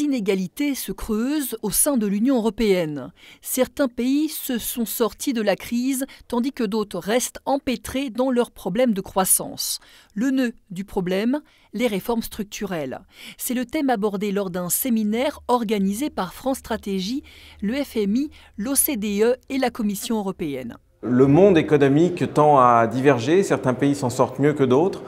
inégalités se creusent au sein de l'Union européenne. Certains pays se sont sortis de la crise, tandis que d'autres restent empêtrés dans leurs problèmes de croissance. Le nœud du problème, les réformes structurelles. C'est le thème abordé lors d'un séminaire organisé par France Stratégie, le FMI, l'OCDE et la Commission européenne. Le monde économique tend à diverger, certains pays s'en sortent mieux que d'autres.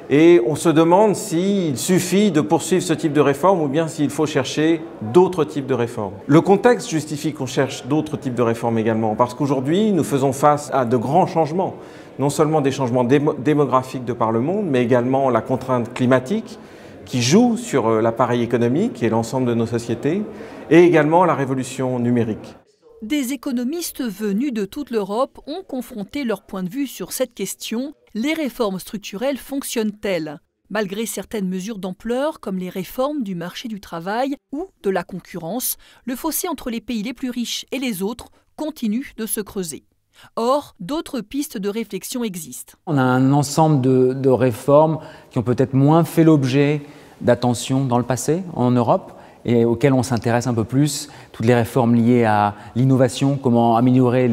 Et on se demande s'il suffit de poursuivre ce type de réforme ou bien s'il faut chercher d'autres types de réformes. Le contexte justifie qu'on cherche d'autres types de réformes également, parce qu'aujourd'hui, nous faisons face à de grands changements. Non seulement des changements démographiques de par le monde, mais également la contrainte climatique qui joue sur l'appareil économique et l'ensemble de nos sociétés, et également la révolution numérique. Des économistes venus de toute l'Europe ont confronté leur point de vue sur cette question. Les réformes structurelles fonctionnent-elles? Malgré certaines mesures d'ampleur, comme les réformes du marché du travail ou de la concurrence, le fossé entre les pays les plus riches et les autres continue de se creuser. Or, d'autres pistes de réflexion existent. On a un ensemble de réformes qui ont peut-être moins fait l'objet d'attention dans le passé en Europe, et auxquelles on s'intéresse un peu plus, toutes les réformes liées à l'innovation, comment améliorer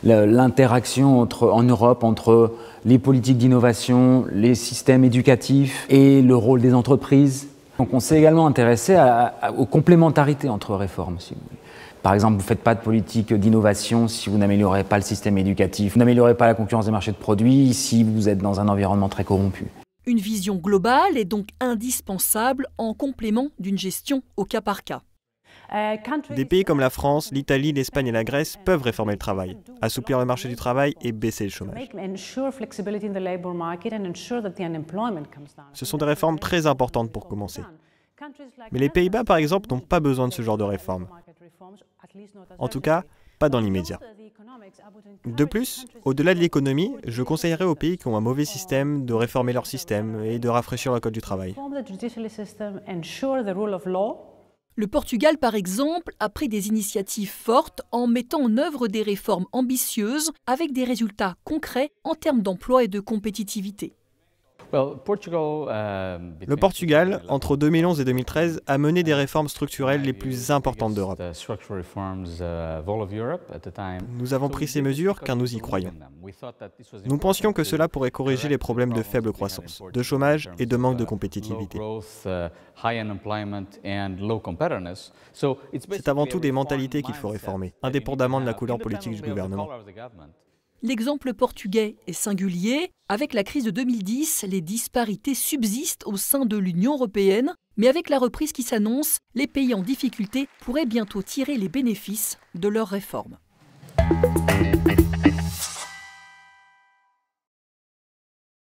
l'interaction en Europe entre les politiques d'innovation, les systèmes éducatifs et le rôle des entreprises. Donc on s'est également intéressé aux complémentarités entre réformes, si vous voulez. Par exemple, vous ne faites pas de politique d'innovation si vous n'améliorez pas le système éducatif, vous n'améliorez pas la concurrence des marchés de produits si vous êtes dans un environnement très corrompu. Une vision globale est donc indispensable en complément d'une gestion au cas par cas. Des pays comme la France, l'Italie, l'Espagne et la Grèce peuvent réformer le travail, assouplir le marché du travail et baisser le chômage. Ce sont des réformes très importantes pour commencer. Mais les Pays-Bas, par exemple, n'ont pas besoin de ce genre de réformes. En tout cas, pas dans l'immédiat. De plus, au-delà de l'économie, je conseillerais aux pays qui ont un mauvais système de réformer leur système et de rafraîchir le code du travail. Le Portugal, par exemple, a pris des initiatives fortes en mettant en œuvre des réformes ambitieuses avec des résultats concrets en termes d'emploi et de compétitivité. Le Portugal, entre 2011 et 2013, a mené des réformes structurelles les plus importantes d'Europe. Nous avons pris ces mesures car nous y croyons. Nous pensions que cela pourrait corriger les problèmes de faible croissance, de chômage et de manque de compétitivité. C'est avant tout des mentalités qu'il faut réformer, indépendamment de la couleur politique du gouvernement. L'exemple portugais est singulier. Avec la crise de 2010, les disparités subsistent au sein de l'Union européenne. Mais avec la reprise qui s'annonce, les pays en difficulté pourraient bientôt tirer les bénéfices de leurs réformes.